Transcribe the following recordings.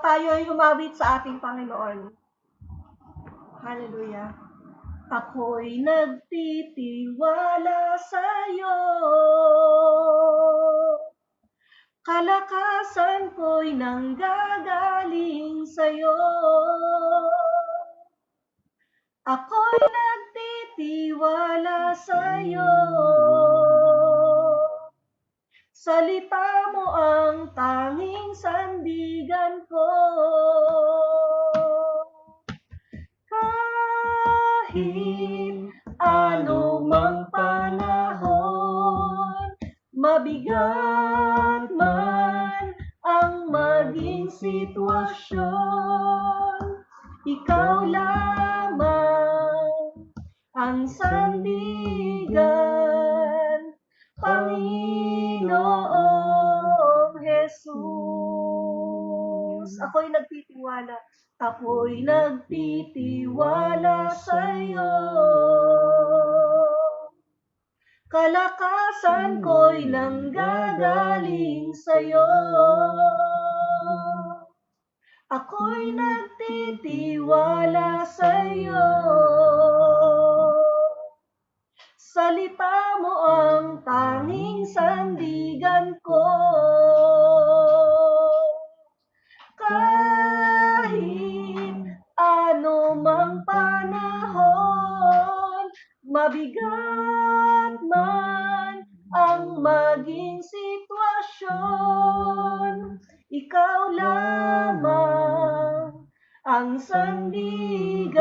Tayo ay umawit sa ating Panginoon. Hallelujah. Ako'y nagtitiwala sa'yo. Kalakasan ko'y nanggagaling sa'yo. Ako'y nagtitiwala sa'yo. Salita mo ang tanging sandigan ko. Kahit anumang panahon, mabigat man ang maging sitwasyon, ikaw lamang ang sandigan, Panginoong Jesus. Ako'y nagtitiwala sa'yo. Kalakasan ko'y nanggagaling sa'yo. Ako'y nagtitiwala sa'yo. Salita mo ang tanging sandigan ko. Kahit anumang panahon, mabigat man ang maging sitwasyon, ikaw lamang ang sandigan,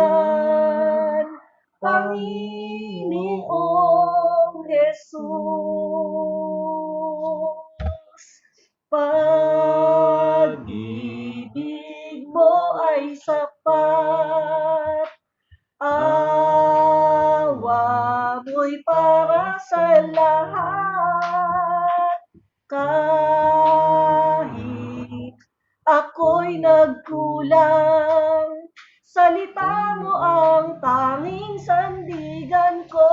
Panginoong Jesus. Pag-ibig mo ay sapat, awa mo'y para sa lahat. Kahit ako'y nagkulang, salita mo ang tanging sandigan ko.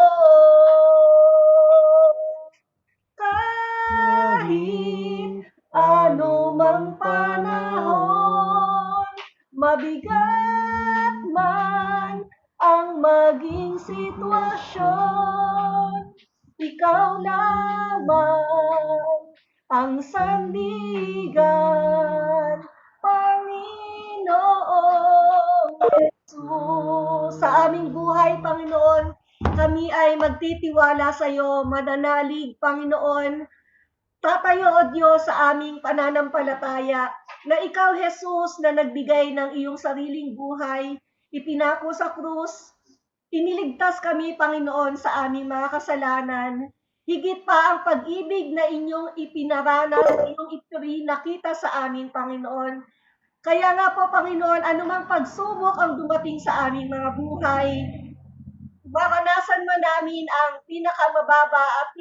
Kahit anumang panahon, mabigat man ang maging sitwasyon, ikaw lamang ang sandigan, Panginoong Jesus. Sa aming buhay, Panginoon, kami ay magtitiwala sa iyo, mananalig, Panginoon. Tatayo, O Diyos, sa aming pananampalataya na ikaw, Jesus, na nagbigay ng iyong sariling buhay, ipinako sa krus, iniligtas kami, Panginoon, sa aming mga kasalanan. Higit pa ang pag-ibig na inyong ipinaranas, inyong ipinakita sa amin, Panginoon. Kaya nga po, Panginoon, anumang pagsubok ang dumating sa aming mga buhay, maranasan man namin ang pinakamababa at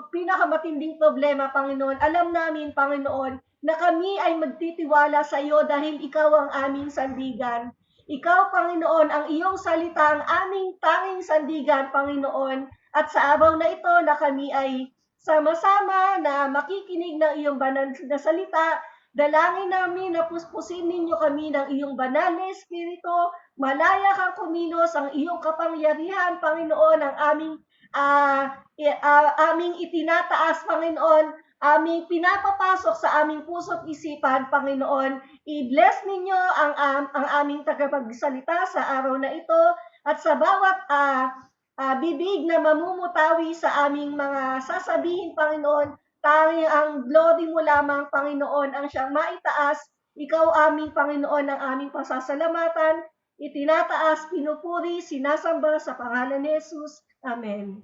pinakamatinding problema, Panginoon. Alam namin, Panginoon, na kami ay magtitiwala sa iyo dahil ikaw ang aming sandigan. Ikaw, Panginoon, ang iyong salita ang aming tanging sandigan, Panginoon. At sa araw na ito na kami ay sama-sama na makikinig ng iyong banal na salita, dalangin namin na puspusin ninyo kami ng iyong banal na Espiritu, malaya kang kumilos, ang iyong kapangyarihan, Panginoon, ang aming itinataas, Panginoon, aming pinapapasok sa aming puso't isipan, Panginoon. I-bless ninyo ang aming tagapagsalita sa araw na ito at sa bawat bibig na mamumutawi sa aming mga sasabihin, Panginoon. Tanging ang glory mo lamang, Panginoon, ang siyang maitaas. Ikaw aming Panginoon, ang aming pasasalamatan. Itinataas, pinupuri, sinasamba sa pangalan ni Jesus. Amen.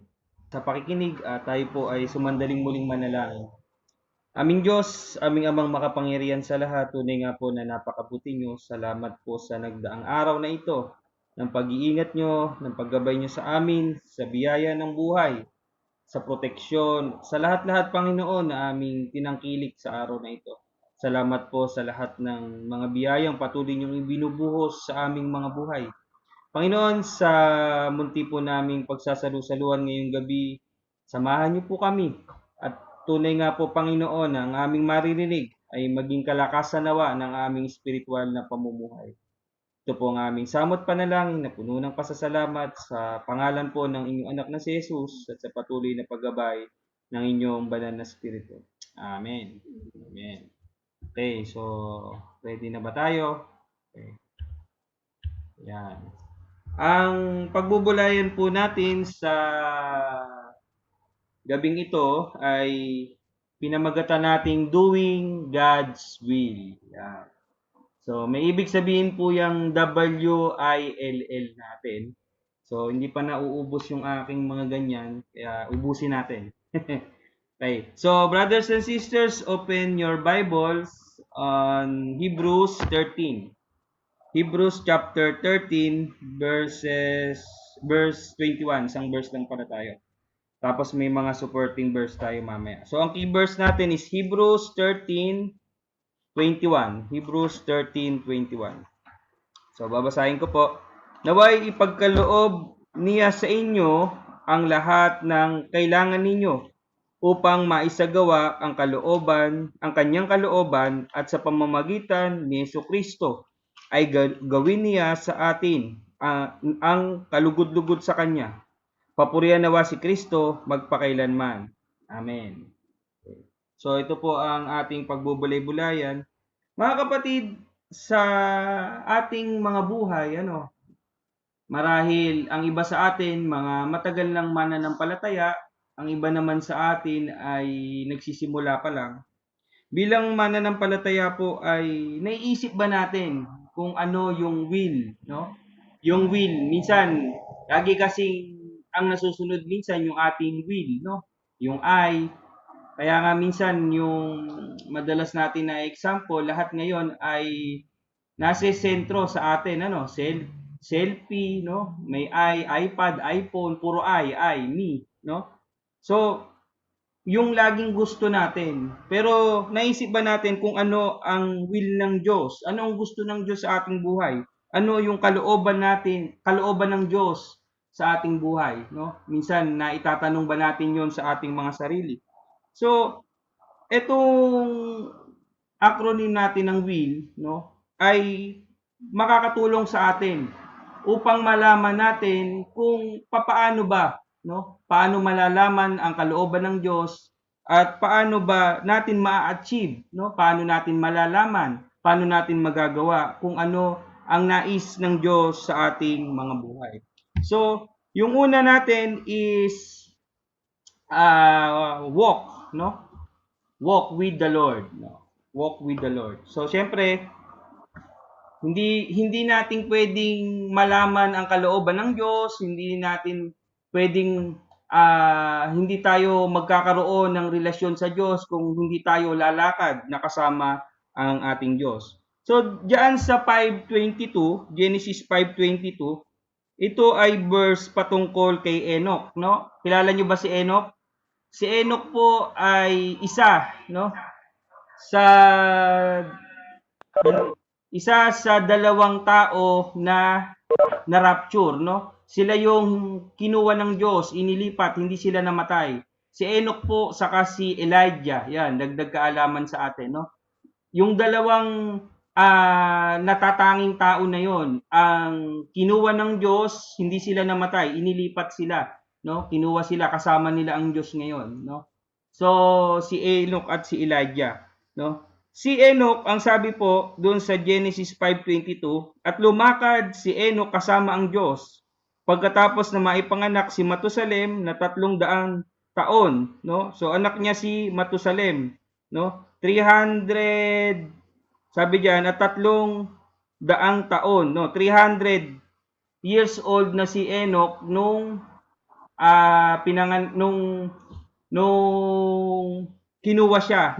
Sa pakikinig, tayo po ay sumandaling muling manalangin. Aming Diyos, aming Amang makapangyarihan sa lahat, tunay nga po na napakabuti nyo. Salamat po sa nagdaang araw na ito, ng pag-iingat nyo, ng paggabay nyo sa amin, sa biyaya ng buhay, sa proteksyon, sa lahat-lahat, Panginoon, na aming tinangkilik sa araw na ito. Salamat po sa lahat ng mga biyayang patuloy niyong ibinubuhos sa aming mga buhay. Panginoon, sa munti po naming pagsasalu-saluhan ngayong gabi, samahan niyo po kami. At tunay nga po, Panginoon, ang aming maririnig ay maging kalakasan nawa ng aming spiritual na pamumuhay. Ito po ang aming samot panalangin na puno ng pasasalamat sa pangalan po ng inyong anak na si Jesus at sa patuloy na paggabay ng inyong banal na spirito. Amen. Amen. Okay, so ready na ba tayo? Okay. Yan. Ang pagbubulayan po natin sa gabing ito ay pinamagatan nating Doing God's Will. Yan. So, may ibig sabihin po yung WILL natin. So, hindi pa nauubos yung aking mga ganyan, kaya ubusin natin. Okay. So, brothers and sisters, open your Bibles on Hebrews 13. Hebrews chapter 13 verse 21. Isang verse lang para tayo. Tapos may mga supporting verse tayo mamaya. So, ang key verse natin is Hebrews 13:21. Hebrews 13:21. So, babasahin ko po. Naway ipagkaloob niya sa inyo ang lahat ng kailangan ninyo upang maisagawa ang kanyang kalooban at sa pamamagitan ni Jesucristo ay gawin niya sa atin ang kalugod-lugod sa kanya. Papurihan nawa si Kristo magpakailanman. Amen. So ito po ang ating pagbubulay-bulayan. Mga kapatid, sa ating mga buhay, marahil ang iba sa atin mga matagal lang mananampalataya, ang iba naman sa atin ay nagsisimula pa lang. Bilang mananampalataya po ay naiisip ba natin kung ano yung will, no? Yung will, minsan, lagi kasing ang nasusunod minsan yung ating will, no? Yung I. Kaya nga minsan yung madalas natin na example, lahat ngayon ay nasa sentro sa atin, selfie, no? May iPad, iPhone, puro me, no? So, yung laging gusto natin. Pero naisip ba natin kung ano ang will ng Diyos? Ano ang gusto ng Diyos sa ating buhay? Ano yung kalooban ng Diyos sa ating buhay, no? Minsan naitatanong ba natin 'yon sa ating mga sarili? So, etong acronym natin ng will, no, ay makakatulong sa atin upang malaman natin kung paano ba, no, paano malalaman ang kalooban ng Diyos at paano ba natin ma-achieve, no, paano natin malalaman, paano natin magagawa kung ano ang nais ng Diyos sa ating mga buhay. So, yung una natin is walk, no? Walk with the Lord, no? Walk with the Lord. So, syempre, hindi natin pwedeng malaman ang kalooban ng Diyos, hindi natin pwedeng hindi tayo magkakaroon ng relasyon sa Diyos kung hindi tayo lalakad na kasama ang ating Diyos. So, diyan sa 5:22, Genesis 5:22, ito ay verse patungkol kay Enoch, no? Kilala niyo ba si Enoch? Si Enoch po ay isa sa dalawang tao na rapture, no? Sila yung kinuha ng Diyos, inilipat, hindi sila namatay. Si Enoch po saka si Elijah, yan, dagdag kaalaman sa atin, no? Yung dalawang natatanging tao na yon, ang kinuha ng Diyos, hindi sila namatay, inilipat sila, no? Kinuha sila, kasama nila ang Diyos ngayon, no? So si Enoch at si Elijah, no? Si Enoch, ang sabi po doon sa Genesis 5:22, at lumakad si Enoch kasama ang Diyos pagkatapos na maipanganak si Matusalem na 300 taon, no? So anak niya si Matusalem, no? 300, sabi diyan, at 300 taon, no? 300 years old na si Enoch nung kinuha siya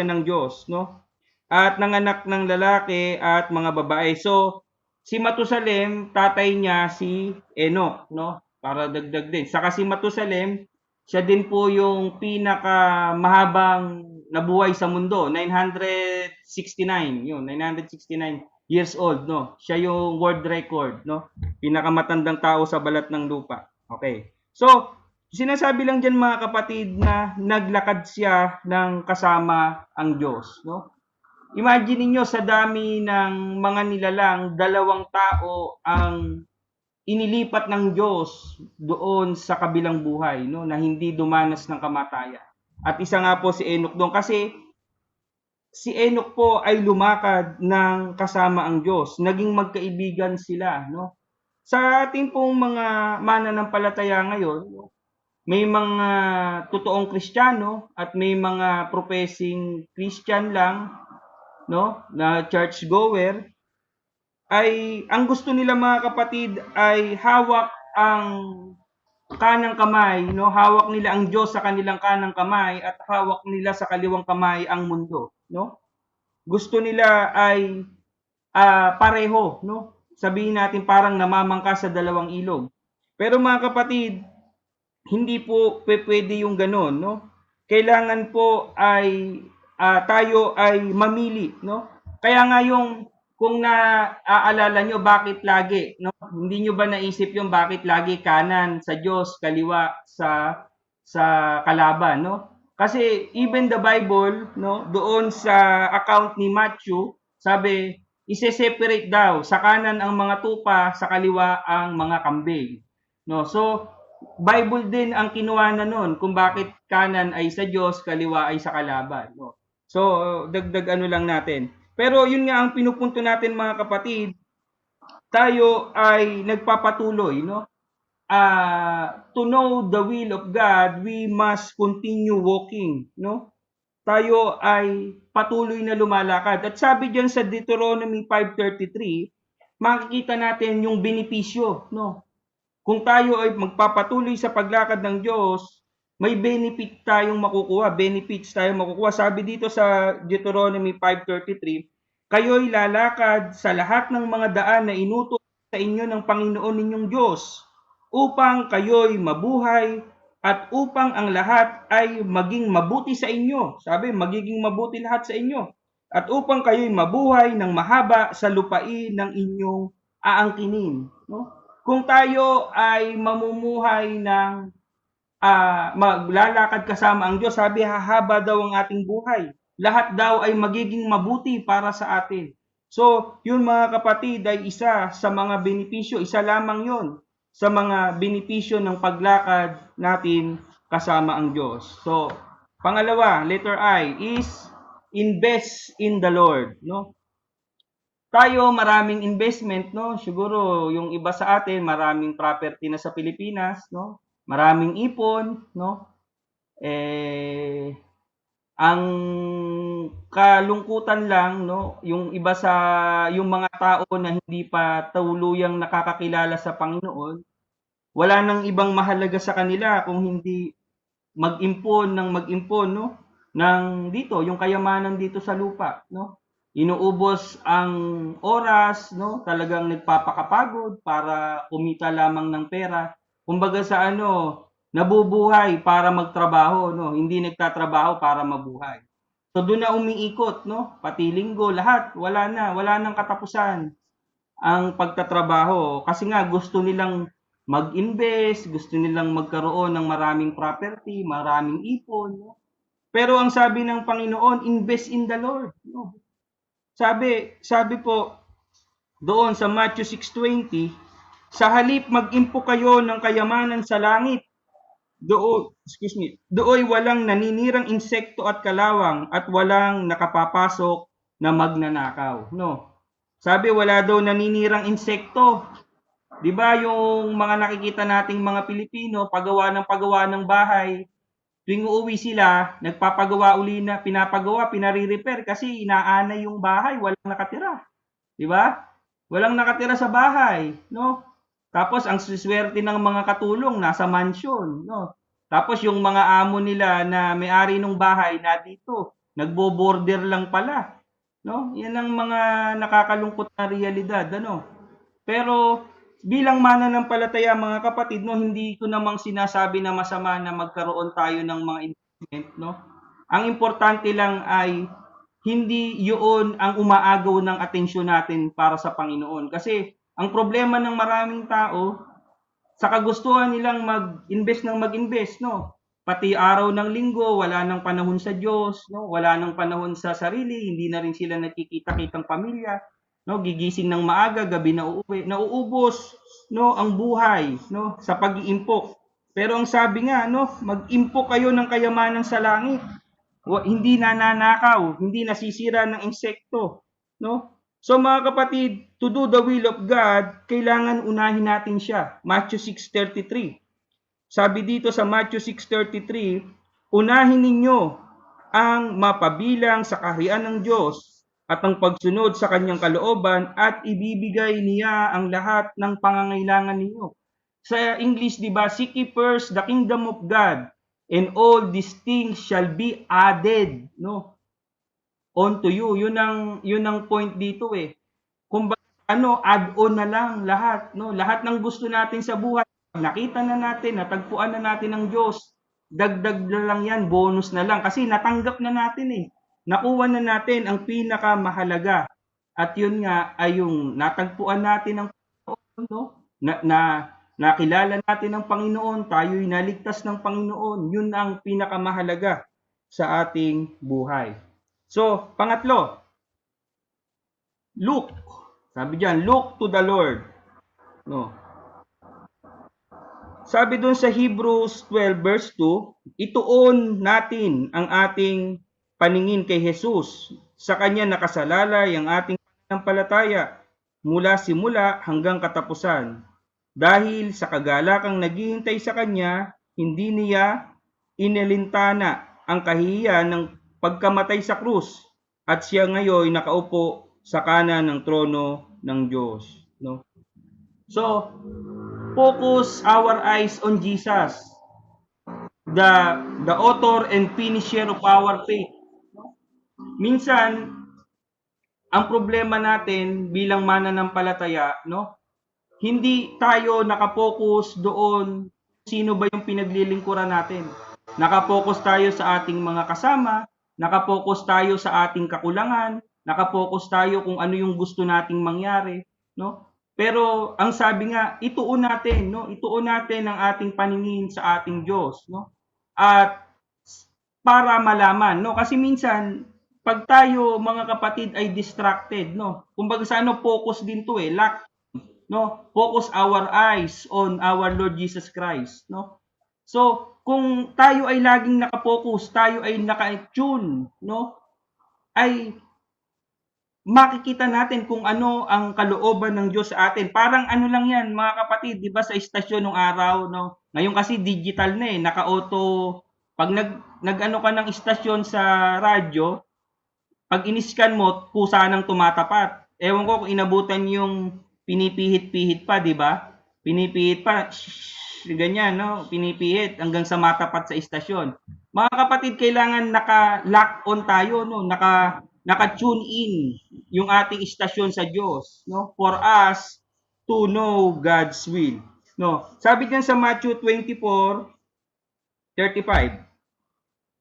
ng Diyos, no? At nanganak ng lalaki at mga babae. So, si Matusalem, tatay niya si Enoch, no? Para dagdag din. Saka si Matusalem, siya din po yung pinakamahabang nabuhay sa mundo, 969, 969 years old, no? Siya yung world record, no? Pinakamatandang tao sa balat ng lupa. Okay. So, sinasabi lang diyan mga kapatid na naglakad siya ng kasama ang Diyos, no? Imagine niyo sa dami ng mga nilalang, 2 tao ang inilipat ng Diyos doon sa kabilang buhay, no, na hindi dumanas ng kamatayan. At isa nga po si Enoch doon kasi si Enoch po ay lumakad ng kasama ang Diyos. Naging magkaibigan sila, no? Sa ating pong mga mananampalataya ngayon, no, may mga totoong Kristiyano at may mga professing Christian lang, no, na church goer, ay ang gusto nila mga kapatid ay hawak ang kanang kamay, no? Hawak nila ang Diyos sa kanilang kanang kamay at hawak nila sa kaliwang kamay ang mundo, no? Gusto nila ay pareho, no? Sabihin natin parang namamangka sa dalawang ilog. Pero mga kapatid, hindi po pwede yung gano'n, no? Kailangan po ay tayo ay mamili, no? Kaya nga yung kung naaalala nyo bakit lagi, no? Hindi nyo ba naisip yung bakit lagi kanan sa Diyos, kaliwa sa kalaban, no? Kasi even the Bible, no, doon sa account ni Matthew, sabi, ise-separate daw sa kanan ang mga tupa, sa kaliwa ang mga kambing. No, so Bible din ang kinuha na noon kung bakit kanan ay sa Diyos, kaliwa ay sa kalaban. No? So, dagdag ano lang natin. Pero yun nga ang pinupunto natin mga kapatid, tayo ay nagpapatuloy, no? To know the will of God, we must continue walking, no? Tayo ay patuloy na lumalakad. At sabi diyan sa Deuteronomy 5:33, makikita natin yung benepisyo, no? Kung tayo ay magpapatuloy sa paglakad ng Diyos, may benefits tayong makukuha. Sabi dito sa Deuteronomy 5:33, kayo'y lalakad sa lahat ng mga daan na inutos sa inyo ng Panginoon ninyong Diyos, upang kayo'y mabuhay at upang ang lahat ay maging mabuti sa inyo. Sabi, magiging mabuti lahat sa inyo. At upang kayo'y mabuhay ng mahaba sa lupain ng inyong aangkinin. No? Kung tayo ay mamumuhay ng maglalakad kasama ang Diyos, sabi hahaba daw ang ating buhay. Lahat daw ay magiging mabuti para sa atin. So, yun mga kapatid ay isa sa mga benepisyo, isa lamang yun sa mga benepisyo ng paglakad natin kasama ang Diyos. So, pangalawa, letter I is invest in the Lord, no? Tayo maraming investment, no? Siguro yung iba sa atin maraming property na sa Pilipinas, no? Maraming ipon, no? Eh ang kalungkutan lang, no, yung iba sa yung mga tao na hindi pa tuluyang nakakakilala sa Panginoon, wala nang ibang mahalaga sa kanila kung hindi mag-impon ng mag-impon, no? Ng dito, yung kayamanan dito sa lupa, no? Inuubos ang oras, no? Talagang nagpapakapagod para kumita lamang ng pera. Kumbaga sa ano, nabubuhay para magtrabaho, no? Hindi nagtatrabaho para mabuhay. So doon na umiikot, no? Pati linggo, lahat, wala nang katapusan ang pagtatrabaho kasi nga gusto nilang mag-invest, gusto nilang magkaroon ng maraming property, maraming ipon, no? Pero ang sabi ng Panginoon, invest in the Lord, no? Sabi po doon sa Matthew 6:20, sa halip mag-impo kayo ng kayamanan sa langit. Dooy walang naninirang insekto at kalawang at walang nakapapasok na magnanakaw, no? Sabi wala daw naninirang insekto. 'Di ba yung mga nakikita nating mga Pilipino, pagawa ng bahay, tuwing uuwi sila, nagpapagawa uli na, pinapagawa, pinare-repair kasi inaanay yung bahay, walang nakatira. 'Di ba? Walang nakatira sa bahay, no? Tapos ang swerte ng mga katulong nasa mansion, no? Tapos yung mga amo nila na may-ari ng bahay na dito, nagbo-border lang pala, no? Yan ang mga nakakalungkot na realidad, ano? Pero bilang mananampalataya mga kapatid, no, hindi ko namang sinasabi na masama na magkaroon tayo ng mga investment, no? Ang importante lang ay hindi yun ang umaagaw ng atensyon natin para sa Panginoon. Kasi ang problema ng maraming tao, sa kagustuhan nilang mag-invest ng mag-invest, no? pati araw ng linggo, wala nang panahon sa Diyos, no? Wala nang panahon sa sarili, hindi na rin sila nakikita-kitang pamilya, no? Gigising ng maaga, gabi na uuwi, nauubos, no, ang buhay, no, sa pag-iimpok. Pero ang sabi nga, no, mag-impok kayo ng kayamanan sa langit. Hindi nananakaw, hindi nasisira ng insekto, no? So mga kapatid, to do the will of God, kailangan unahin natin siya. Matthew 6:33. Sabi dito sa Matthew 6:33, unahin ninyo ang mapabilang sa kaharian ng Diyos at ang pagsunod sa kanyang kalooban at ibibigay niya ang lahat ng pangangailangan ninyo. Sa English, di ba, seek ye first the kingdom of God and all these things shall be added, no, unto you. Yun ang point dito eh. Kumbaga add-on na lang lahat, no? Lahat ng gusto natin sa buhay, nakita na natin, natagpuan na natin ng Diyos. Dagdag na lang 'yan, bonus na lang kasi natanggap na natin eh. Nakuha na natin ang pinakamahalaga. At 'yun nga ay yung natagpuan natin ng Panginoon, no? Na nakilala natin ang Panginoon, tayo'y naligtas ng Panginoon. 'Yun ang pinakamahalaga sa ating buhay. So, pangatlo, look. Sabi diyan, look to the Lord. No. Sabi doon sa Hebrews 12 verse 2, ituon natin ang ating paningin kay Jesus. Sa kanya nakasalalay ang ating pananampalataya mula simula hanggang katapusan. Dahil sa kagalakang naghihintay sa kanya, hindi niya inilintana ang kahihiyan ng pagkamatay sa krus at siya ngayon nakaupo sa kanan ng trono ng Diyos. No? So, focus our eyes on Jesus, the author and finisher of our faith. Minsan, ang problema natin bilang mananampalataya, no? Hindi tayo nakapokus doon sino ba yung pinaglilingkuran natin. Nakapokus tayo sa ating mga kasama, nakapokus tayo sa ating kakulangan, nakapokus tayo kung ano yung gusto nating mangyari, no? Pero ang sabi nga, ituon natin, no? Ituon natin ang ating paningin sa ating Diyos, no? At para malaman, no? Kasi minsan pag tayo mga kapatid ay distracted, no? Kumbaga sa ano, focus din to eh, lack, no? Focus our eyes on our Lord Jesus Christ, no? So, kung tayo ay laging nakapokus, tayo ay naka-tune, no? Ay makikita natin kung ano ang kalooban ng Diyos sa atin. Parang ano lang 'yan, mga kapatid, 'di ba sa istasyon nung araw, no? Ngayon kasi digital na eh, naka-auto. Pag nag-ano ka ng istasyon sa radyo, pag in-scan mo, kusa nang tumatapat. Ewan ko kung inabutan yung pinipihit-pihit pa, 'di ba? Pinipihit pa, ganyan, no? Pinipihit hanggang sa matapat sa istasyon. Mga kapatid, kailangan naka-lock on tayo, no? Naka-tune in yung ating istasyon sa Diyos, no? For us to know God's will. No? Sabi diyan sa Matthew 24:35.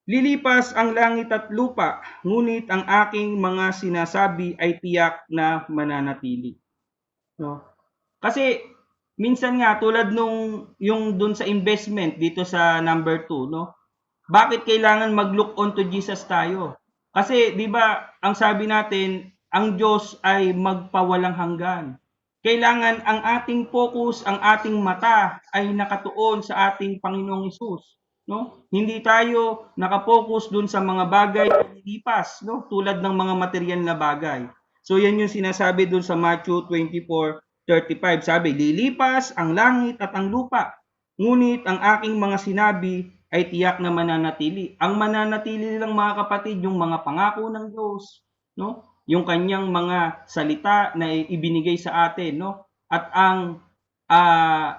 Lilipas ang langit at lupa, ngunit ang aking mga sinasabi ay tiyak na mananatili. No? Kasi minsan nga tulad nung yung dun sa investment dito sa number 2, no? Bakit kailangan mag-look onto Jesus tayo? Kasi 'di ba, ang sabi natin, ang Diyos ay magpawalang hanggan. Kailangan ang ating focus, ang ating mata ay nakatuon sa ating Panginoong Hesus, no? Hindi tayo nakapokus dun sa mga bagay na lilipas, no? Tulad ng mga material na bagay. So yan yung sinasabi dun sa Matthew 24:35. Sabi, lilipas ang langit at ang lupa, ngunit ang aking mga sinabi ay tiyak na mananatili. Ang mananatili lang mga kapatid, yung mga pangako ng Diyos, no? Yung kanyang mga salita na ibinigay sa atin, no? At ang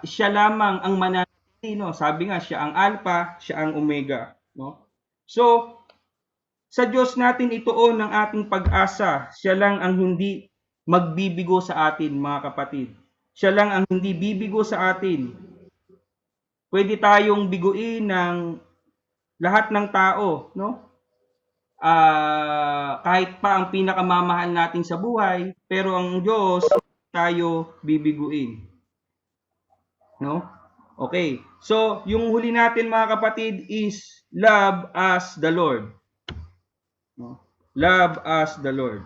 siya lamang ang mananatili, no? Sabi nga, siya ang Alpha, siya ang Omega, no? So, sa Diyos natin ituon ang ating pag-asa. Siya lang ang hindi magbibigo sa atin, mga kapatid. Siya lang ang hindi bibigo sa atin. Pwede tayong biguin ng lahat ng tao, no? Kahit pa ang pinakamamahal natin sa buhay, pero ang Diyos tayo bibiguin. No? Okay. So, yung huli natin mga kapatid is love as the Lord. No? Love as the Lord.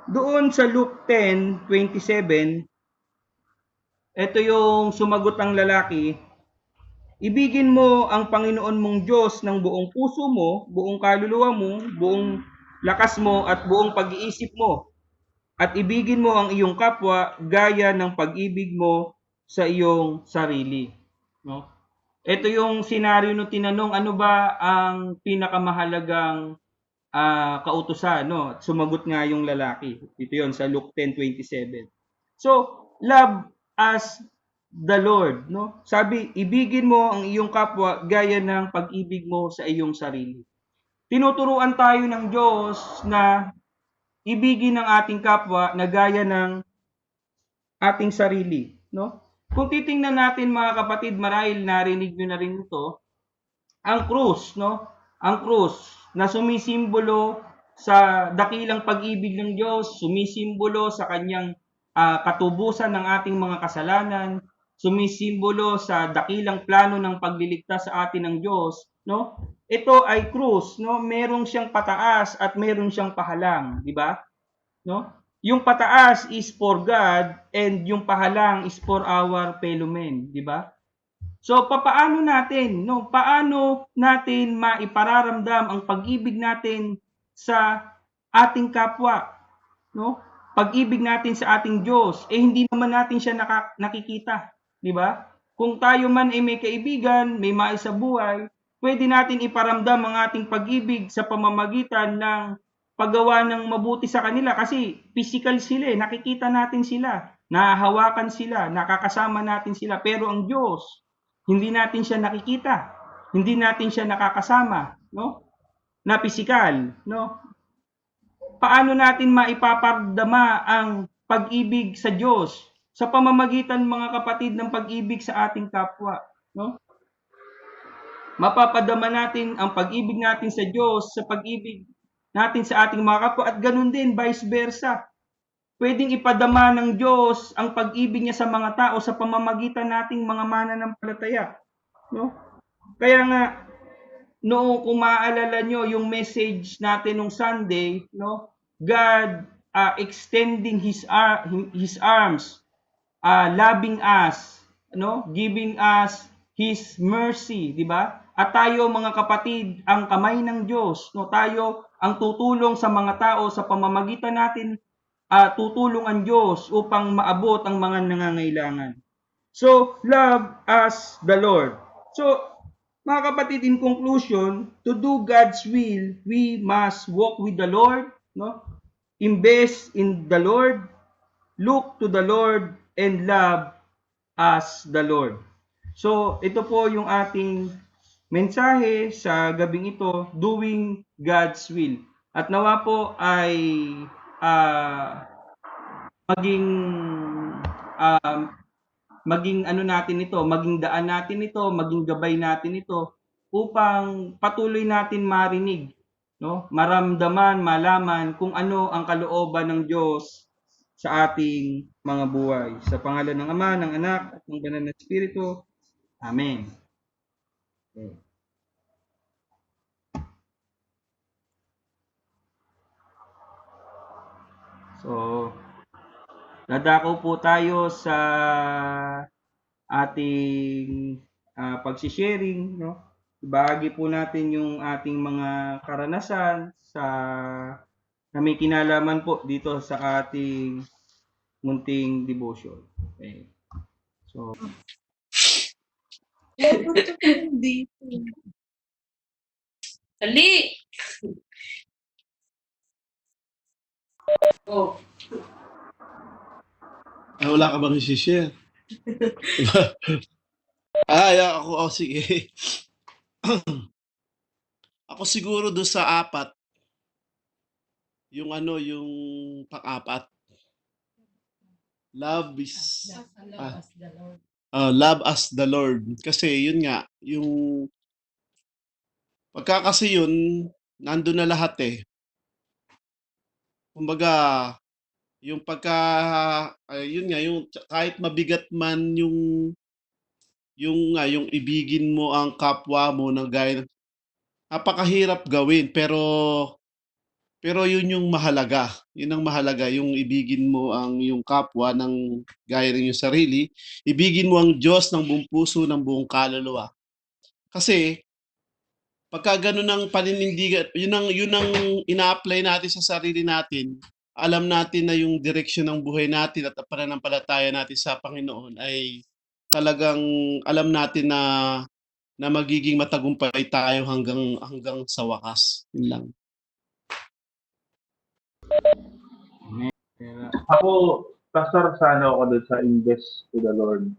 Doon sa Luke 10:27, ito yung sumagot ang lalaki, ibigin mo ang Panginoon mong Diyos ng buong puso mo, buong kaluluwa mo, buong lakas mo at buong pag-iisip mo. At ibigin mo ang iyong kapwa gaya ng pag-ibig mo sa iyong sarili. No? Ito yung senaryo no tinanong, ano ba ang pinakamahalagang kautusan, no? Sumagot nga yung lalaki. Ito yon sa Luke 10:27. So, love as the Lord, no? Sabi, ibigin mo ang iyong kapwa gaya ng pag-ibig mo sa iyong sarili. Tinuturuan tayo ng Diyos na ibigin ang ating kapwa na gaya ng ating sarili, no? Kung titingnan natin mga kapatid, marahil narinig niyo na rin ito, ang krus, no? Ang krus na sumisimbolo sa dakilang pag-ibig ng Diyos, sumisimbolo sa kanyang katubusan ng ating mga kasalanan, sumisimbolo sa dakilang plano ng pagliligtas sa atin ng Diyos, no? Ito ay krus, no? Merong siyang pataas at meron siyang pahalang, di ba? No? Yung pataas is for God and yung pahalang is for our fellow men, di ba? So papaano natin, no? Paano natin maipararamdam ang pag-ibig natin sa ating kapwa, no? Pag-ibig natin sa ating Diyos, eh hindi naman natin siya nakikita, di ba? Kung tayo man ay may kaibigan, may mais sa buhay, pwede natin iparamdam ang ating pag-ibig sa pamamagitan ng paggawa ng mabuti sa kanila kasi physical sila, eh. Nakikita natin sila, nahahawakan sila, nakakasama natin sila. Pero ang Diyos, hindi natin siya nakikita, hindi natin siya nakakasama, no? Na physical, no? Paano natin maipapardama ang pag-ibig sa Diyos sa pamamagitan mga kapatid ng pag-ibig sa ating kapwa, no? Mapapadama natin ang pag-ibig natin sa Diyos sa pag-ibig natin sa ating mga kapwa at ganun din vice versa. Pwedeng ipadama ng Diyos ang pag-ibig niya sa mga tao sa pamamagitan nating mga mananampalataya, no? Kaya nga noong kung maaalala nyo yung message natin nung Sunday, no? God extending his arms, loving us, no? Giving us his mercy, di ba? At tayo mga kapatid, ang kamay ng Diyos, no? Tayo ang tutulong sa mga tao sa pamamagitan natin, tutulong ang Diyos upang maabot ang mga nangangailangan. So, love as the Lord. So, mga kapatid, in conclusion, to do God's will, we must walk with the Lord, no? Invest in the Lord, look to the Lord, and love as the Lord. So, ito po yung ating mensahe sa gabing ito, doing God's will. At nawa po ay maging uh, maging ano natin ito, maging daan natin ito, maging gabay natin ito upang patuloy natin marinig, no? Maramdaman, malaman kung ano ang kalooban ng Diyos sa ating mga buhay. Sa pangalan ng Ama, ng Anak, at ng Banal na Espiritu. Amen. Okay. So, dadako po tayo sa ating pag-sharing, no? Ibahagi po natin yung ating mga karanasan na may kinalaman po dito sa ating munting devotion. Okay. So, Dali! Oh. Wala ka bang i-share? Ako, sige. Ako siguro doon sa apat, yung pang-apat. Love is, love as the Lord. Kasi yun nga, yung pagka kasi yun, nandun na lahat eh. Kumbaga, yung yun nga, yung kahit mabigat man yung yung ibigin mo ang kapwa mo na gaya napakahirap gawin pero yun yung mahalaga. Yun ang mahalaga, yung ibigin mo ang yung kapwa ng gaya ng yung sarili, ibigin mo ang Diyos ng buong puso, ng buong kaluluwa. Kasi pagka ganun ang paninindigan, yun ang ina-apply natin sa sarili natin, alam natin na yung direksyon ng buhay natin at ang pananampalataya natin sa Panginoon ay talagang alam natin na magiging matagumpay tayo hanggang sa wakas. Yun lang. Kaya, Ako, pastor, sa ano ako doon sa invest to the Lord.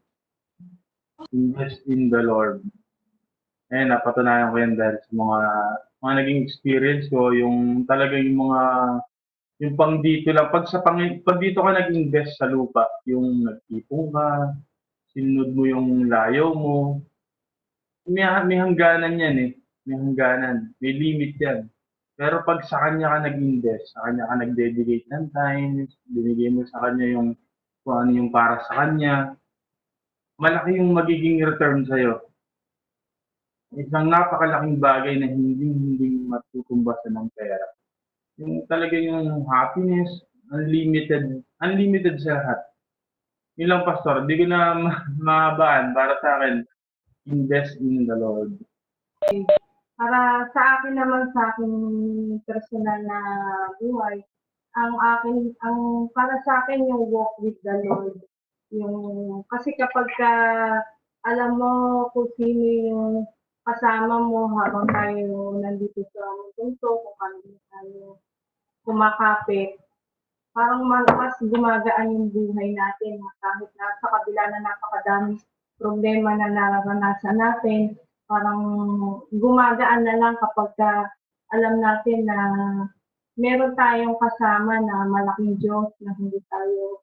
Invest in the Lord. Eh, napatunayan ko yan dahil sa mga naging experience ko, yung talaga yung pang dito lang. Pag dito ka nag-invest sa lupa, yung nag-ipon ka, sinunod mo yung layo mo, may hangganan yan eh. May hangganan. May limit yan. Pero pag sa kanya ka nag-invest, sa kanya ka nag-dedicate ng time, binigay mo sa kanya yung kung ano yung para sa kanya, malaki yung magiging return sa'yo. Isang napakalaking bagay na hindi matutumbasan ng pera. Yung talaga yung happiness, unlimited sa lahat. Yun lang, Pastor. Hindi ko na mabaan para sa akin. Invest in the Lord. Para sa akin naman, sa aking personal na buhay, ang para sa akin yung walk with the Lord. Kasi kapag alam mo kung sino yung kasama mo habang tayo nandito sa mundo, kung paano tayo kumakapit, parang mas gumagaan yung buhay natin kahit na sa kabila na napakadami problema na nararanasan natin, parang gumagaan na lang kapag alam natin na meron tayong kasama na malaking Diyos na hindi tayo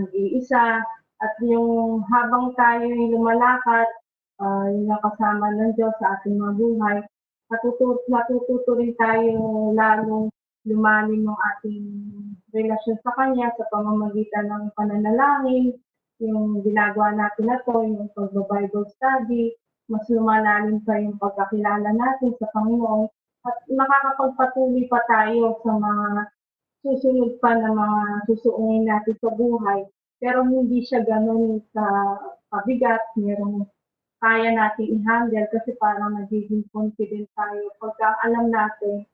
nag-iisa at yung habang tayo lumalakad, yung kasama ng Diyos sa ating mga buhay, natututo rin tayo lalong lumalim ng ating relasyon sa Kanya sa pamamagitan ng pananalangin, yung ginagawa natin na to, yung pag-Bible study, mas lumalalim pa yung pagkakilala natin sa Panginoon at nakakapagpatuloy pa tayo sa mga susunod pa na mga susuungin natin sa buhay. Pero hindi siya ganun sa pabigat, merong kaya natin i-handle kasi parang nagiging confident tayo pagka alam natin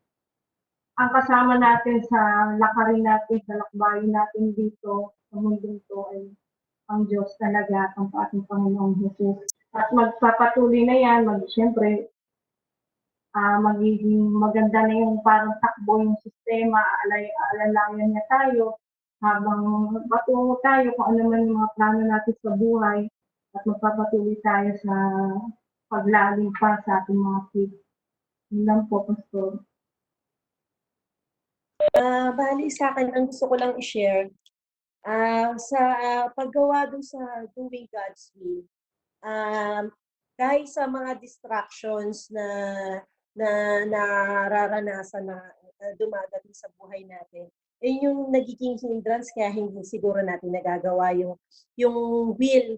ang kasama natin sa lakarin natin, sa lakbayin natin dito sa mundong to ay ang Diyos talaga, ang ating Panginoong Jesus. At magpapatuloy na yan, siyempre, magiging maganda na yung parang takbo yung sistema, alalayan niya tayo habang patungo tayo kung ano man yung mga plano natin sa buhay at magpapatuloy tayo sa paglalim pa sa ating mga faith. Yun lang po, Pastor. Bali sa akin, ang gusto ko lang i-share, sa paggawa dun sa doing God's will, dahil sa mga distractions na nararanasan na dumadating sa buhay natin, yung nagiging hindrance kaya hindi siguro natin nagagawa yung will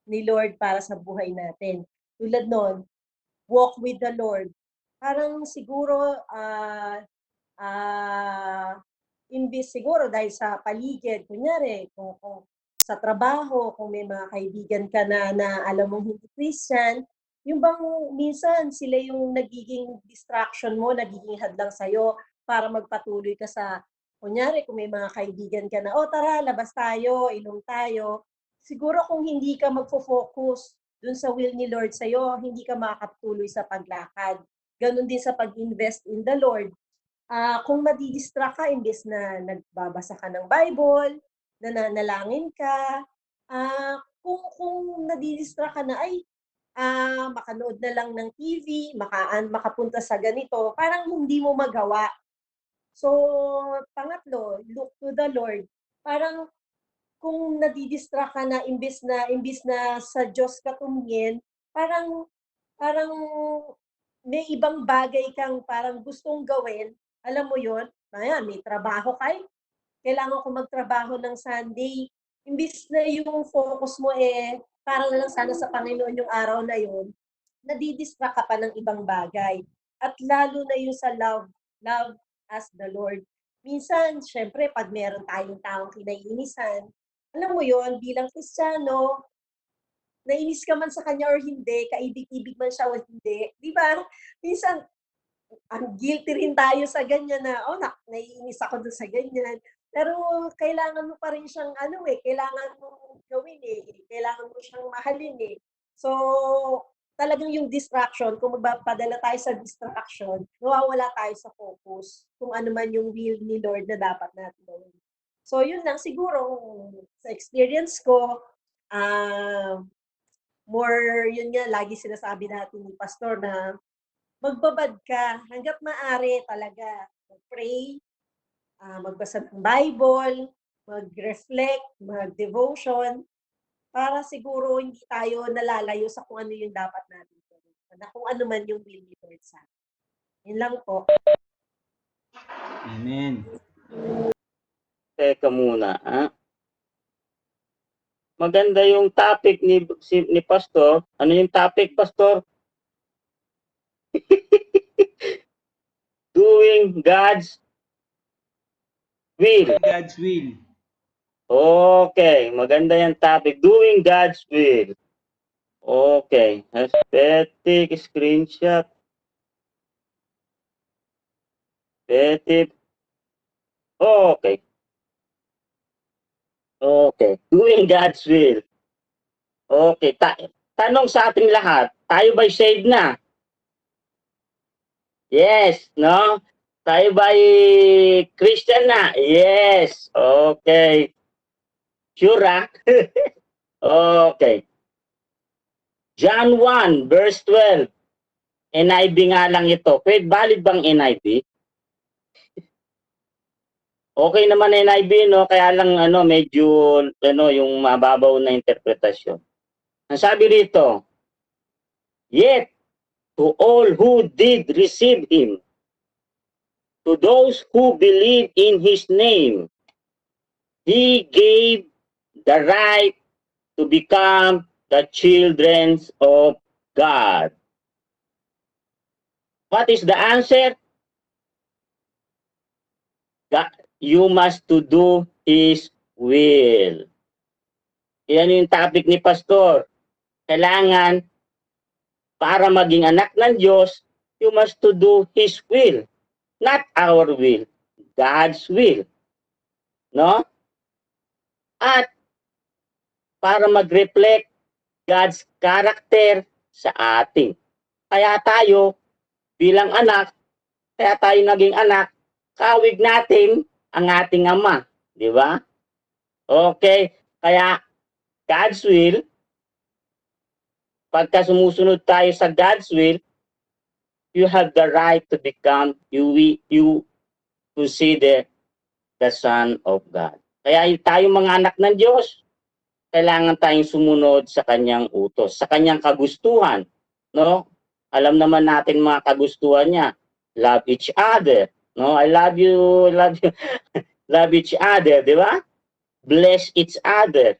ni Lord para sa buhay natin. Tulad nun, walk with the Lord. Parang siguro, imbis siguro dahil sa paligid, kunyari, kung sa trabaho, kung may mga kaibigan ka na alam mong hindi Christian, yung bang minsan sila yung nagiging distraction mo, nagiging hadlang sa'yo para magpatuloy ka sa, kunyari, kung may mga kaibigan ka na, tara, labas tayo, inom tayo. Siguro kung hindi ka magfo-focus dun sa will ni Lord sa'yo, hindi ka makakatuloy sa paglakad. Ganon din sa pag-invest in the Lord. Kung madidistract ka, imbes na nagbabasa ka ng Bible, nananalangin ka, kung nadidistract ka na, makanood na lang ng TV, makapunta sa ganito, parang hindi mo magawa. So, pangatlo, look to the Lord. Parang kung nadidistract ka na imbes na sa Diyos ka tumingin, parang may ibang bagay kang parang gustong gawin. Alam mo yon? Ayan, may trabaho kailangan ko magtrabaho ng Sunday. Imbis na yung focus mo para na lang sana sa Panginoon yung araw na yun, nadidistract ka pa ng ibang bagay. At lalo na yung sa love as the Lord. Minsan, syempre, pag meron tayong taong kinaiinisan, alam mo yon bilang Kristiyano, nainis ka man sa kanya or hindi, kaibig-ibig man siya o hindi, di ba? Minsan, ang guilty rin tayo sa ganyan na, naiinis ako dun sa ganyan. Pero kailangan mo pa rin siyang kailangan mong gawin kailangan mo siyang mahalin So, talagang yung distraction, kung magpapadala tayo sa distraction, nawawala tayo sa focus kung ano man yung will ni Lord na dapat natin gawin. So, yun lang siguro sa experience ko, more yun nga lagi sinasabi natin ni Pastor na magbabad ka hangga't maaari talaga. Mag-pray, magbasa ng Bible, mag-reflect, mag-devotion, para siguro hindi tayo nalalayo sa kung ano yung dapat natin gawin. Na kung ano man yung will ni Lord sa atin. Yun lang po. Amen. Teka muna, ha? Maganda yung topic ni Pastor. Ano yung topic, Pastor? Doing God's will. God's will. Okay, maganda yung topic. Doing God's will. Okay, aesthetic, screenshot. Aesthetic. Okay. Okay, doing God's will. Okay, tanong sa ating lahat, tayo ba'y saved na? Yes, no? Tayo ba'y Christian na? Yes. Okay. Sure, ha? Okay. John 1, verse 12. NIV nga lang ito. Valid bang NIV? Okay naman NIV, no? Kaya lang, medyo, yung mababaw na interpretasyon. Ang sabi rito, yet, to all who did receive Him, to those who believe in His name, He gave the right to become the children of God. What is the answer? God, you must to do His will. Yan yung topic ni Pastor. Kailangan, para maging anak ng Diyos, you must to do His will. Not our will. God's will. No? At para mag-reflect God's character sa atin. Kaya tayo, bilang anak, kaya tayo naging anak, kawig natin ang ating ama. Di ba? Okay. Kaya, God's will, pagka sumusunod tayo sa God's will, you have the right to become, you consider the Son of God. Kaya tayo mga anak ng Diyos, kailangan tayong sumunod sa kanyang utos, sa kanyang kagustuhan. No? Alam naman natin mga kagustuhan niya. Love each other. No? I love you, love each other, di ba? Bless each other.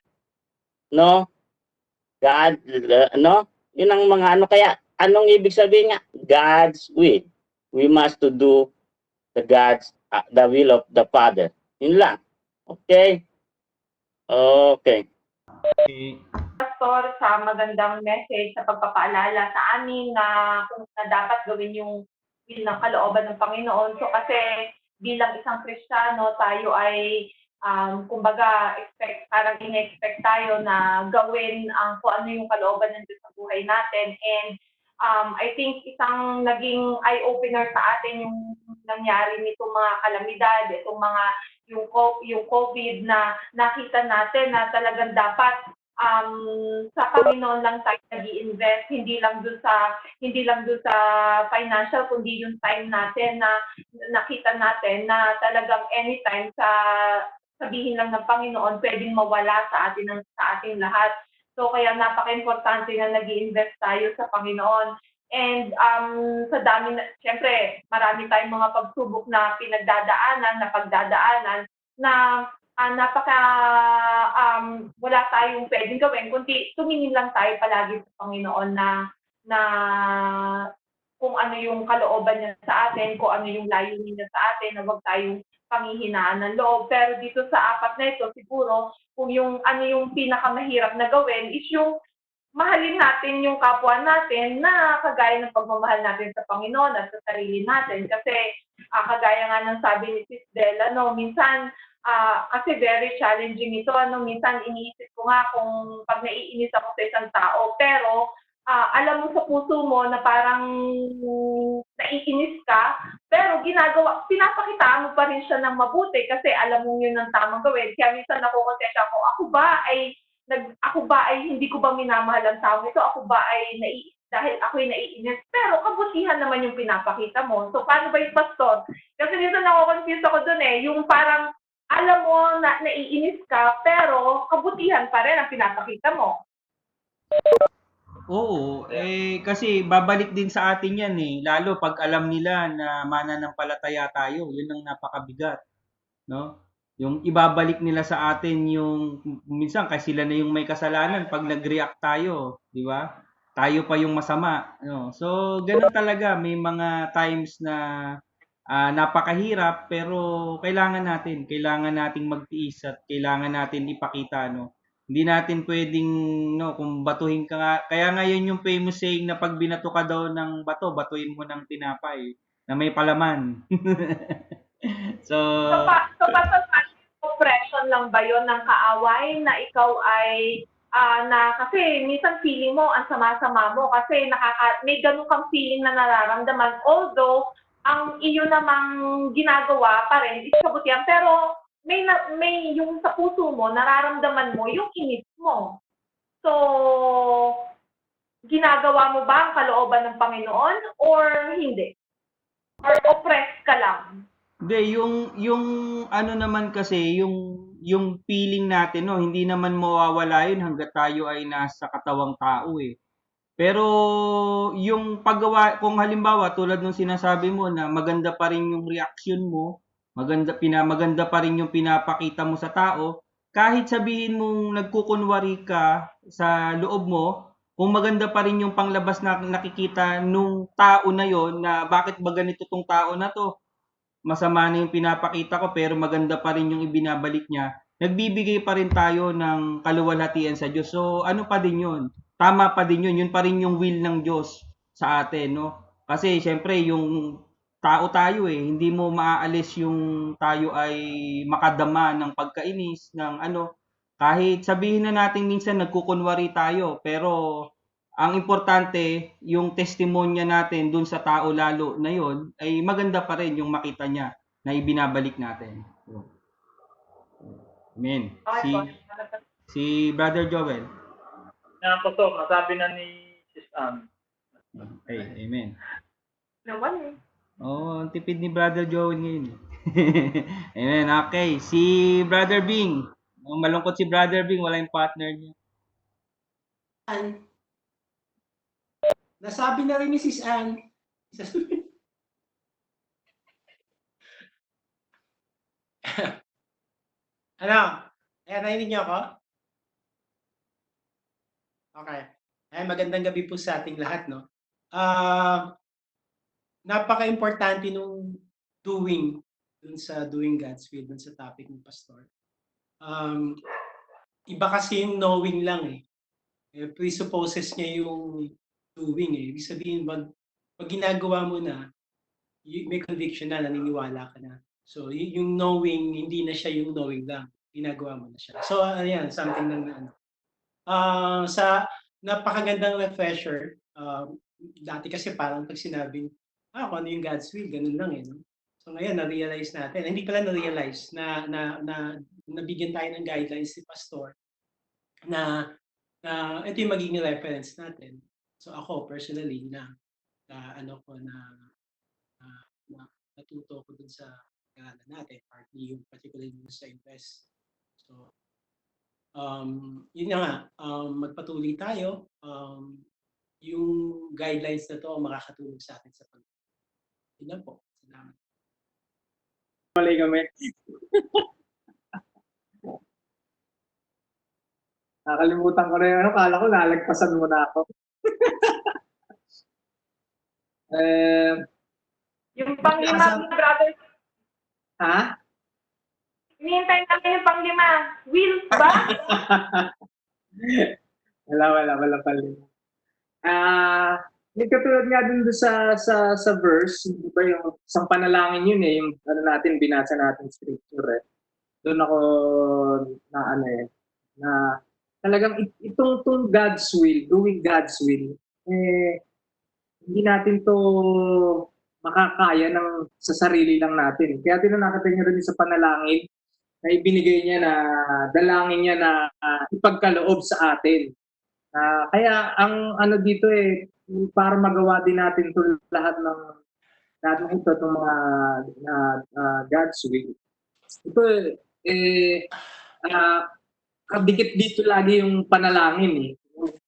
No? God, no? Yun ang mga kaya anong ibig sabihin nga? God's will. We must to do the will of the Father. Yun lang. Okay? Okay. Pastor, sa magandang message sa pagpapaalala sa amin na kung na dapat gawin yung will ng kalooban ng Panginoon. So kasi bilang isang Kristiyano, tayo ay kumbaga parang in-expect tayo na gawin ang kung ano yung kalooban ng Diyos sa buhay natin. And I think isang naging eye-opener sa atin yung nangyari nitong mga kalamidad, itong mga yung COVID na nakita natin na talagang dapat sa Panginoon lang tayo nag-i-invest, hindi lang dun sa financial, kundi yung time natin na nakita natin na talagang anytime sabihin lang ng Panginoon pwedeng mawala sa ating lahat. So kaya napaka-importante na nag-i-invest tayo sa Panginoon. And sa dami na, siyempre, marami tayong mga pagsubok na pagdadaanan na napaka wala tayong pwedeng gawin, kundi tumingin lang tayo palagi sa Panginoon na kung ano yung kalooban niya sa atin, kung ano yung layunin niya sa atin, na huwag tayong panghihinaan ng loob. Pero dito sa apat na ito, siguro, kung yung ano yung pinakamahirap na gawin is yung mahalin natin yung kapwa natin na kagaya ng pagmamahal natin sa Panginoon at sa sarili natin. Kasi kagaya nga ng sabi ni Sis Della, minsan kasi very challenging ito. Minsan iniisip ko nga kung pag naiinis ako sa isang tao, pero alam mo sa puso mo na parang naiinis ka, pero pinapakitaan mo pa rin siya ng mabuti kasi alam mo yun ang tamang gawin. Kaya minsan nakukonsensya ako, ako ba ay hindi ko ba minamahal ang tao ito? Ako ba ay dahil ako'y naiinis? Pero kabutihan naman yung pinapakita mo. So, paano ba yung pastor? Kasi minsan nako-confuse ako dun yung parang alam mo na naiinis ka, pero kabutihan pa rin ang pinapakita mo. Oo, kasi babalik din sa atin yan lalo pag alam nila na mananampalataya tayo, yun ang napakabigat, no? Yung ibabalik nila sa atin yung minsan kasi sila na yung may kasalanan pag nag-react tayo, di ba? Tayo pa yung masama, no? So, ganun talaga, may mga times na napakahirap pero kailangan nating magtiis at kailangan natin ipakita, no? Hindi natin pwedeng, no, kung batuhin ka nga, kaya nga yun yung famous saying na pag binato ka daw ng bato, batuhin mo ng tinapay na may palaman. So, So oppression lang ba yon ng kaaway na ikaw ay na kasi minsan feeling mo ang sama-sama mo kasi may ganun kang feeling na nararamdaman, although ang iyo namang ginagawa pa rin is kabutihan, pero may yung sa puso mo nararamdaman mo yung inis mo. So, ginagawa mo ba ang kalooban ng Panginoon or hindi? Or oppressed ka lang? hindi, yung ano naman kasi, yung feeling natin, no, hindi naman mawawala yun hanggat tayo ay nasa katawang tao Pero yung paggawa, kung halimbawa tulad ng sinasabi mo na maganda pa rin yung reaction mo, maganda pa rin yung pinapakita mo sa tao, kahit sabihin mong nagkukunwari ka sa loob mo, kung maganda pa rin yung panglabas na nakikita nung tao na yon na bakit ba ganito tong tao na to, masama na yung pinapakita ko pero maganda pa rin yung ibinabalik niya, nagbibigay pa rin tayo ng kaluwalhatian sa Diyos. So, ano pa din yun? Tama pa din yun. Yun pa rin yung will ng Diyos sa atin, no? Kasi, syempre, yung tao tayo hindi mo maaalis yung tayo ay makadama ng pagkainis, ng ano. Kahit sabihin na natin minsan nagkukunwari tayo, pero ang importante, yung testimonya natin dun sa tao lalo na yon ay maganda pa rin yung makita niya na ibinabalik natin. Amen. Si Brother Joel. Pastor, nasabi na ni Sis Ann. Okay, amen. Naman Oh, ang tipid ni Brother Joel ngayon. Amen. Okay, si Brother Bing. Malungkot si Brother Bing, wala yung partner niya. Nasabi na rin ni Sis Ann. Ano? Ayan, narinig niyo ako? Okay. Ayan, magandang gabi po sa ating lahat, no? Napaka-importante nung doing, dun sa doing God's will, dun sa topic ng pastor. Iba kasi yung knowing lang presupposes niya yung doing Ibig sabihin, pag ginagawa mo na, may conviction na, naniniwala ka na. So, yung knowing, hindi na siya yung knowing lang. Ginagawa mo na siya. So, ayan, something lang na ano. Sa napakagandang refresher, dati kasi parang pag sinabing, kung ano yung God's will, ganun lang no? So ngayon, na-realize natin, hindi pala na-realize na nabigyan tayo ng guidelines si Pastor na ito yung magiging reference natin. So ako, personally, natuto ko dun sa kalalan natin, partly yung particularly dun sa invest. So, yun nga, magpatuloy tayo. Yung guidelines na to makakatulong sa atin sa pag. Yun lang po. Salamat. Mali kami. Nakalimutan ko na yung ano, kala ko nalagpasan mo na ako. Yung panglima, brother. Ha? Hinihintay namin yung panglima. Will ba? Wala pala. May katulad nga dun sa verse, di ba yung isang panalangin yun yung ano natin, binasa natin scripture Doon ako na talagang itong God's will, doing God's will, hindi natin to makakaya sa sarili lang natin. Kaya tinanakita niya rin sa panalangin na ibinigay niya na dalangin niya na ipagkaloob sa atin. Kaya ang ano dito para magawa din natin to lahat ng ito, itong mga God's will. Ito kadikit dito lagi yung panalangin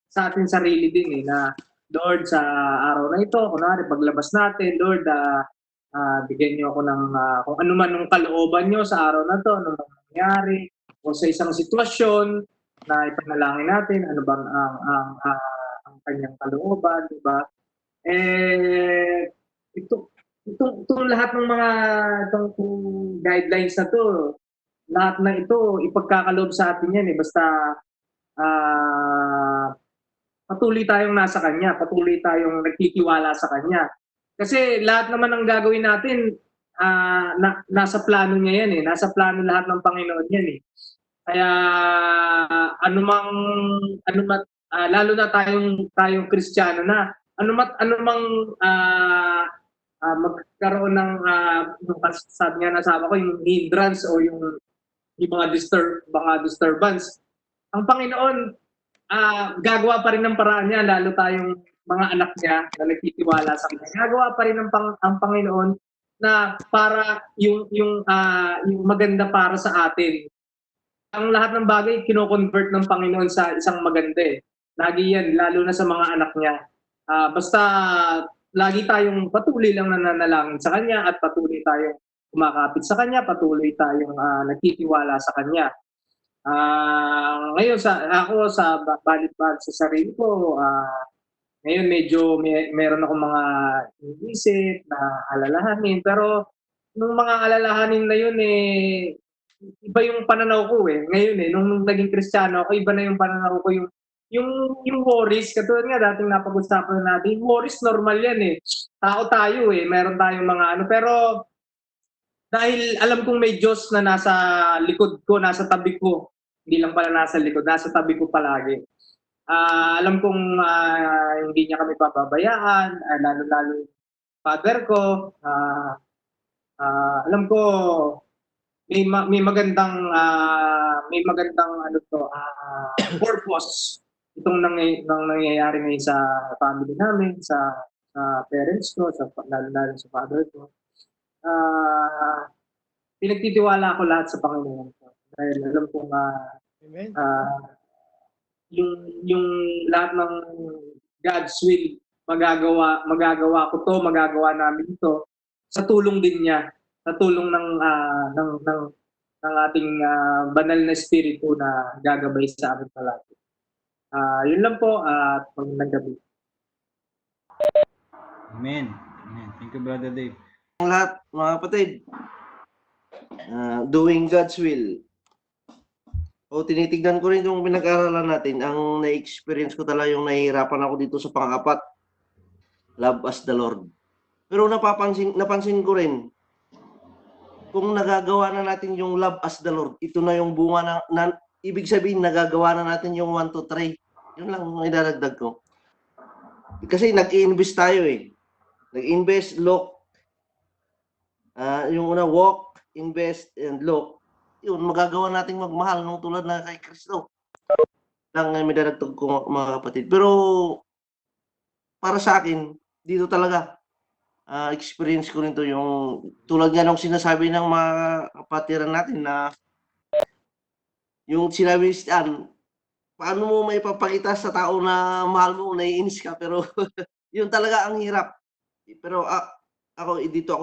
sa ating sarili din na Lord, sa araw na ito, kunwari paglabas natin, Lord, bigyan niyo ako ng kung ano man yung kalooban niyo sa araw na to, ano bang nangyari, o sa isang sitwasyon na ipanalangin natin, ano bang ang kanyang kalooban, di ba? Itong lahat ng mga itong guidelines na to, lahat na ito ipagkakaloob sa atin yan basta patuloy tayong nasa Kanya, patuloy tayong nagtitiwala sa Kanya. Kasi lahat naman ng gagawin natin, nasa plano niya yan nasa plano lahat ng Panginoon yan Kaya lalo na tayong Kristiyano na, anumang magkaroon ng sabi nga nasama ko, yung hindrance o yung mga disturbance. Ang Panginoon, gagawa pa rin ng paraan niya, lalo tayong mga anak niya na nagtitiwala sa Kanya. Gagawa pa rin ang Panginoon na para yung maganda para sa atin. Ang lahat ng bagay kino-convert ng Panginoon sa isang maganda Lagi yan, lalo na sa mga anak niya. Basta lagi tayong patuloy lang nananalangin sa Kanya at patuloy tayong kumakapit sa Kanya, patuloy tayong nagtitiwala sa Kanya. Ngayon ako sa balik-balik sa sarili ko, ngayon medyo meron akong mga iniisip na alalahanin, pero nung mga alalahanin na yun iba yung pananaw ko ngayon nung naging Kristiyano ako, iba na yung pananaw ko, yung worries, katulad nga dating napag-usapan natin, worries normal yan tao tayo meron tayong mga pero dahil alam kong may Diyos na nasa likod ko, nasa tabi ko, hindi lang pala nasa likod, nasa tabi ko palagi. Alam kong hindi niya kami pababayaan, lalo-lalo yung father ko. Alam ko may magandang purpose itong nangyayari ngayon sa family namin, sa parents ko, lalo sa father ko. Pinagtitiwala ko lahat sa Panginoon ko. Dahil alam kong yung lahat ng God's will, magagawa ko to, magagawa namin ito sa tulong din niya, sa tulong ng ating banal na espiritu na gagabay sa amin palagi. Yun lang po at magandang gabi. Amen. Amen. Thank you, Brother Dave. Ang lahat, mga kapatid, doing God's will. Tinitignan ko rin yung pinag-aralan natin. Ang na-experience ko talaga yung nahihirapan ako dito sa pang-apat. Love as the Lord. Pero napansin ko rin, kung nagagawa na natin yung love as the Lord, ito na yung bunga na ibig sabihin, nagagawa na natin yung 1, 2, 3. Yun lang ang idadagdag ko. Kasi nag-i-invest tayo Nag-invest, look. Yung una, walk, invest, and look. Yun, magagawa nating magmahal nung tulad na kay Kristo. Lang may dadagdag ko, mga kapatid. Pero, para sa akin, dito talaga, experience ko rin to yung tulad nga nung sinasabi ng mga kapatiran natin na yung sinabi paano mo may papakita sa tao na mahal mo, naiinis ka, pero yun talaga ang hirap. Pero ako dito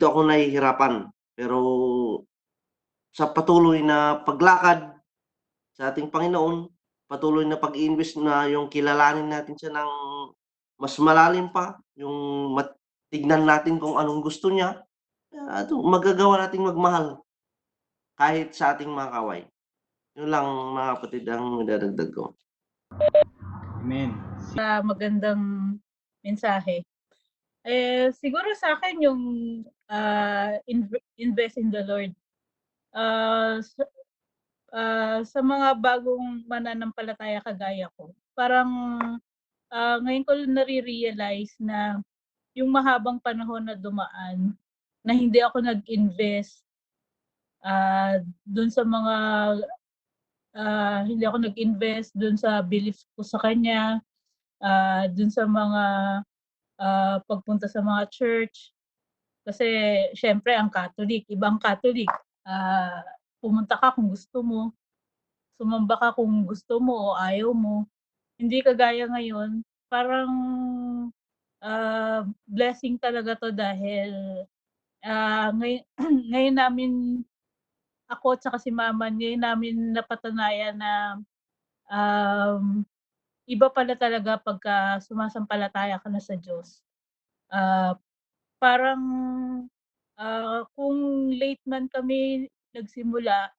ako nahihirapan. Pero sa patuloy na paglakad sa ating Panginoon, patuloy na pag-iimbes na yung kilalanin natin siya ng mas malalim pa, yung tignan natin kung anong gusto niya, at magagawa nating magmahal kahit sa ating mga kaway. Yun lang mga kapatid ang idadagdag ko. Amen. Magandang mensahe. Siguro sa akin yung invest in the Lord. Sa mga bagong mananampalataya kagaya ko, parang ngayon ko nare-realize na yung mahabang panahon na dumaan na hindi ako nag-invest dun sa mga hindi ako nag-invest dun sa belief ko sa kanya, dun sa mga pagpunta sa mga church. Kasi syempre ang Catholic, ibang Catholic, pumunta ka kung gusto mo, sumamba ka kung gusto mo o ayaw mo. Hindi kagaya ngayon, parang blessing talaga to dahil ngayon namin, ako at saka si mama, ngayon namin napatunayan na iba pala talaga pagka sumasampalataya ka na sa Diyos. Parang kung late man kami nagsimula,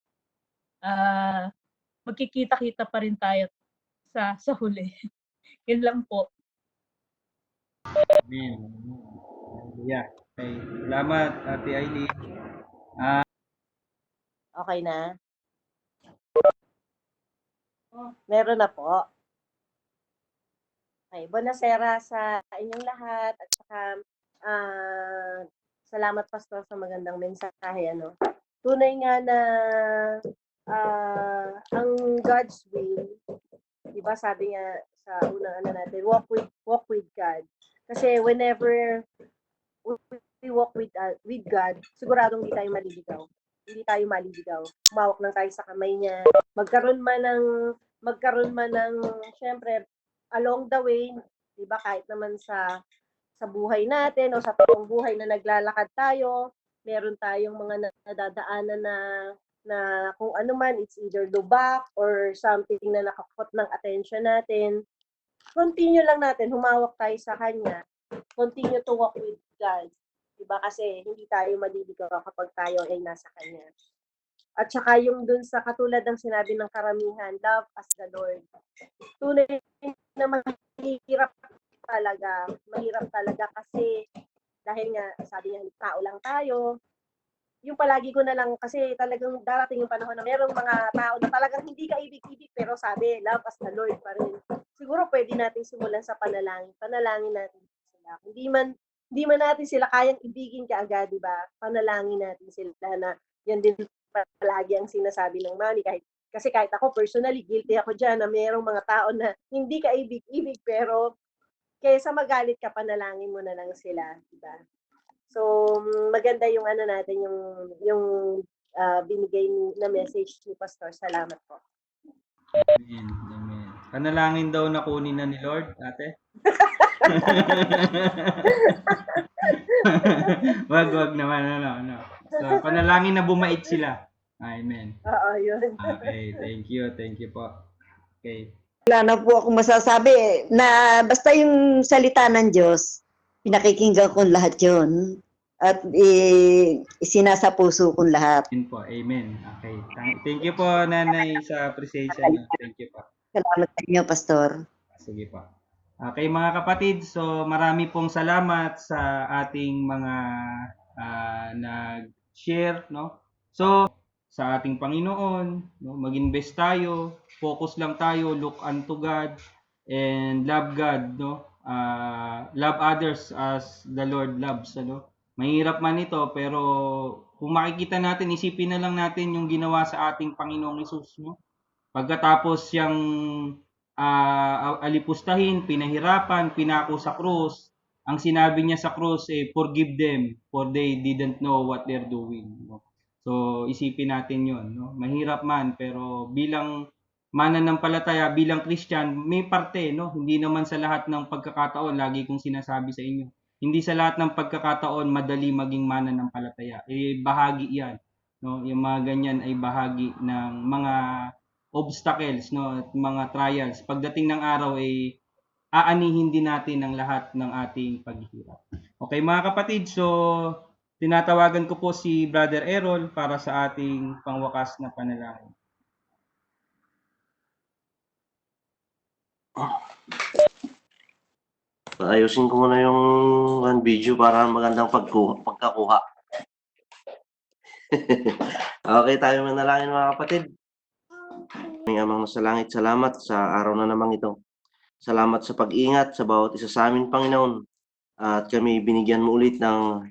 magkikita-kita pa rin tayo sa huli. Yun lang po. Amen. Yeah. Okay. Salamat, Ate Aileen. Okay na? Meron na po. Okay, buonasera sa inyong lahat at saka salamat Pastor sa magandang mensahe. Tunay nga na ang God's will, di ba sabi nga sa unang natin, walk with God. Kasi whenever we walk with God, siguradong hindi tayo maliligaw. Hindi tayo maliligaw. Umawak lang tayo sa kamay niya. Magkaroon man ng syempre along the way, 'di ba, kahit naman sa buhay natin o sa totoong buhay na naglalakad tayo, meron tayong mga nadadaanan na kung ano man, it's either lubak or something na nakakot ng attention natin. Continue lang natin, humawak tayo sa kanya. Continue to walk with God. 'Di ba? Kasi hindi tayo maliligaw kapag tayo ay nasa kanya. At saka yung dun sa katulad ng sinabi ng karamihan, love as the Lord. Tunay na mahirap talaga kasi dahil nga sabi niya tao lang tayo. Yung palagi ko na lang kasi talagang darating yung panahon na merong mga tao na talagang hindi ka ibig-ibig pero sabi love as the Lord pa rin. Siguro pwede natin simulan sa panalangin. Panalangin natin sila. Hindi man natin sila kayang ibigin kaagad, di ba? Panalangin natin sila na yan din palagi ang sinasabi ng mami kasi kahit ako personally guilty ako diyan na mayroong mga tao na hindi ka ibig-ibig pero kaysa magalit ka panalangin mo na lang sila, di ba? So maganda yung natin yung binigay na message ni Pastor. Salamat po. Amen. Amen. Panalangin daw na kunin na ni Lord, ate. wag naman, ano. So, panalangin na bumait sila. Amen. Oo, yun. Okay, thank you po. Okay. Wala na po akong masasabi na basta yung salita ng Diyos, pinakikinggan ko lahat yun. At isinasa puso kong lahat. Amen po, amen. Okay. Thank you po, Nanay, sa appreciation niyo. Thank you po. Salamat sa inyo, Pastor. Sige po. Okay mga kapatid, so marami pong salamat sa ating mga nag-share, no? So, sa ating Panginoon, no, mag-invest tayo, focus lang tayo, look unto God, and love God, no? Love others as the Lord loves, ano? Mahirap man ito, pero kung makikita natin, isipin na lang natin yung ginawa sa ating Panginoong Hesus, no? Pagkatapos siyang alipustahin, pinahirapan, pinako sa krus, ang sinabi niya sa krus forgive them for they didn't know what they're doing. No? So isipin natin yon, no? Mahirap man pero bilang mananampalataya, bilang Christian, may parte, no? Hindi naman sa lahat ng pagkakataon, lagi kong sinasabi sa inyo, hindi sa lahat ng pagkakataon madali maging mananampalataya. Bahagi 'yan, no? Yung mga ganyan ay bahagi ng mga obstacles, no, at mga trials. Pagdating ng araw ay aanihin din natin ang lahat ng ating paghihirap. Okay mga kapatid, so tinatawagan ko po si Brother Errol para sa ating pangwakas na panalangin. Ayusin ko muna yung video para magandang pagkakuha. Okay, tayo manalangin mga kapatid. Aming Amang nasa langit, salamat sa araw na namang ito. Salamat sa pag-ingat sa bawat isa sa amin, Panginoon. At kami binigyan mo ulit ng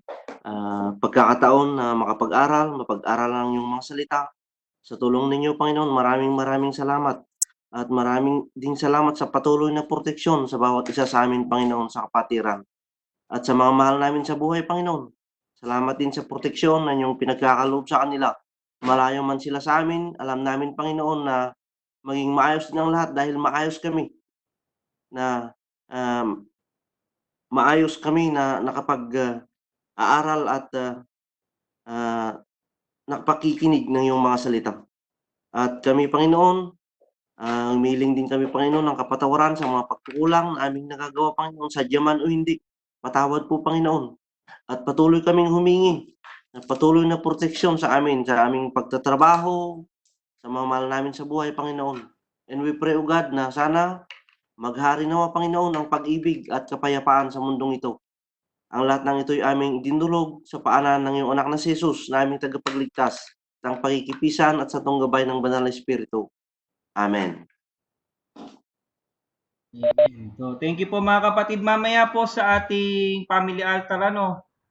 pagkakataon na makapag-aral, mapag-aralan yung mga salita. Sa tulong ninyo, Panginoon, maraming salamat. At maraming din salamat sa patuloy na proteksyon sa bawat isa sa amin, Panginoon, sa kapatiran. At sa mga mahal namin sa buhay, Panginoon. Salamat din sa proteksyon na inyong pinagkakaloob sa kanila. Malayo man sila sa amin, alam namin, Panginoon, na maging maayos din ang lahat dahil maayos kami na maayos kami na nakapag-aaral at nakapakikinig ng iyong mga salita. At kami, Panginoon, humiling din kami, Panginoon, ng kapatawaran sa mga pagkukulang na aming nagagawa, Panginoon, sadya man o hindi. Patawad po, Panginoon. At patuloy kaming humingi ng patuloy na proteksyon sa amin, sa aming pagtatrabaho, sa mga mahal namin sa buhay, Panginoon. And we pray, O God, na sana maghari nawa, Panginoon, ang pag-ibig at kapayapaan sa mundong ito. Ang lahat ng ito'y aming idinulog sa paanan ng iyong anak na si Jesus, na aming tagapagligtas, ng pakikipisan at sa tunggabay ng Banal na Espiritu. Amen. So, thank you po mga kapatid. Mamaya po sa ating family altar,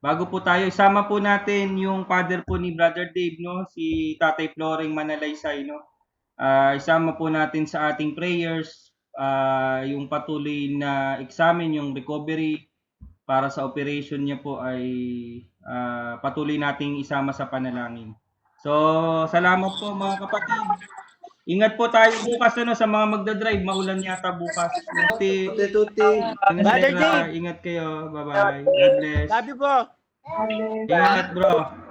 bago po tayo, isama po natin yung father po ni Brother Dave, no? Si Tatay Floring Manalaysay, no? Isama po natin sa ating prayers, yung patuloy na examine, yung recovery para sa operation niya po ay patuloy nating isama sa panalangin. So, salamat po mga kapatid. Ingat po tayo bukas sa mga magdadrive. Maulan yata bukas. Tuti. Ingat kayo. Bye-bye. God bless. Love you po. Ingat bro.